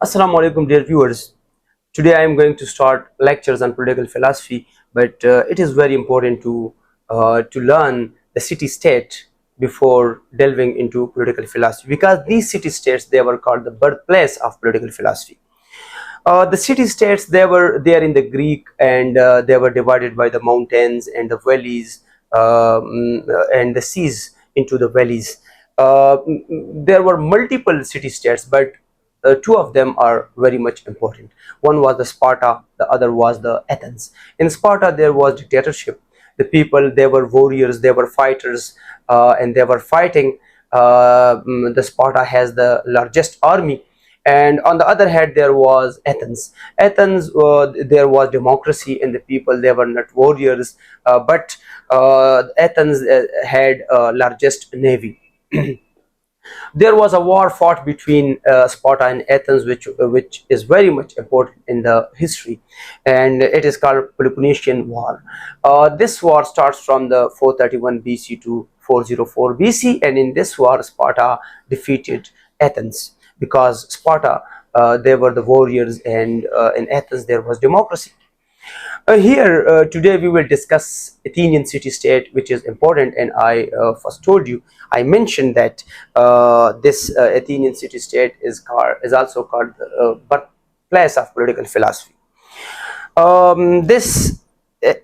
Assalamu alaikum, dear viewers. Today I am going to start lectures on political philosophy, but it is very important to learn the city-state before delving into political philosophy, because these city-states, they were called the birthplace of political philosophy. The city-states, they were there in the Greek, and they were divided by the mountains and the valleys, and the seas into the valleys. There were multiple city-states, but two of them are very much important. One was the Sparta, the other was the Athens. In Sparta, there was dictatorship. The people, they were warriors, they were fighters, and they were fighting. The Sparta has the largest army, and on the other hand there was Athens. There was democracy, and the people, they were not warriors, but Athens had largest navy. There was a war fought between Sparta and Athens, which is very much important in the history, and it is called Peloponnesian War. This war starts from the 431 BC to 404 BC, and in this war Sparta defeated Athens, because Sparta, they were the warriors, and in Athens there was democracy. Here today we will discuss Athenian city-state, which is important, and I first told you, I mentioned that this Athenian city-state is also called the birthplace of political philosophy. This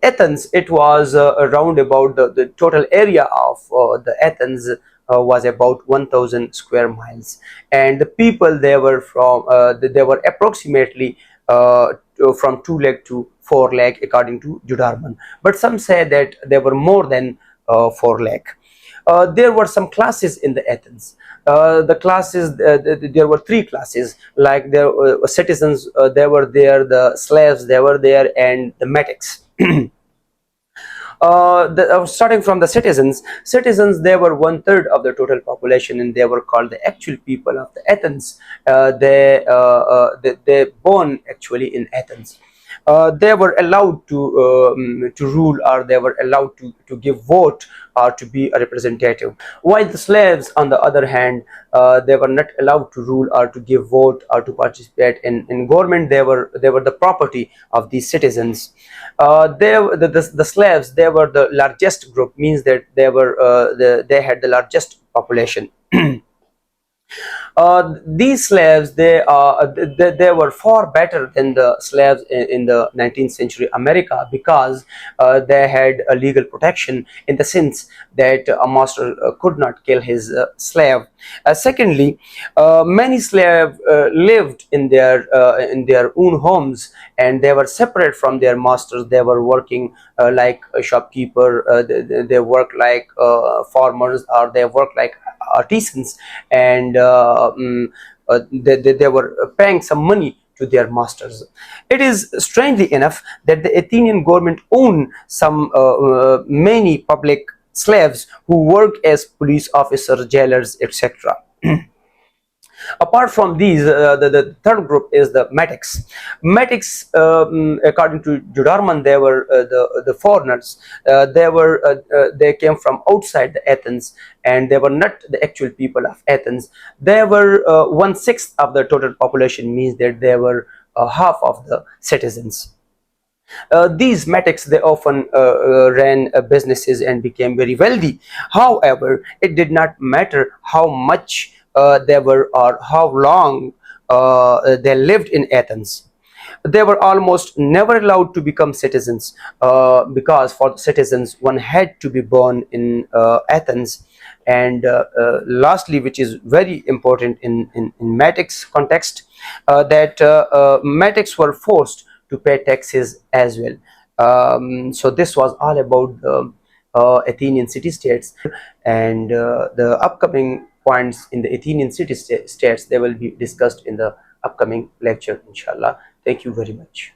Athens, it was around about the total area of the Athens was about 1000 square miles, and the people, they were they were approximately from 2 lakh to 4 lakh according to Judarman, but some say that there were more than 4 lakh. There were some classes in the Athens. The classes, there were three classes, like there were citizens, they were there, the slaves, they were there, and the metics. Starting from the citizens, they were one third of the total population, and they were called the actual people of the Athens. They born actually in Athens. They were allowed to rule, or they were allowed to give vote, or to be a representative, while the slaves, on the other hand, they were not allowed to rule, or to give vote, or to participate in government. They were the property of these citizens. The slaves, they were the largest group, means that they had the largest population. These slaves, they were far better than the slaves in the 19th century America, because they had a legal protection, in the sense that a master could not kill his slave. Secondly, many slaves lived in their own homes, and they were separate from their masters. They were working like a shopkeeper, they work like farmers, or they work like artisans, and they were paying some money to their masters. It is strangely enough that the Athenian government owned many public slaves who work as police officers, jailers, etc. Apart from these, the third group is the metics. Metics, according to Judarman, they were the foreigners. They came from outside the Athens, and they were not the actual people of Athens. They were one-sixth of the total population, means that they were half of the citizens. These metics, they often ran businesses and became very wealthy. However, it did not matter how much they were, or how long they lived in Athens. They were almost never allowed to become citizens, because for the citizens, one had to be born in Athens. And lastly, which is very important in metics context, that metics were forced to pay taxes as well. So this was all about the Athenian city-states, and the upcoming points in the Athenian city-states, they will be discussed in the upcoming lecture, inshallah. Thank you very much.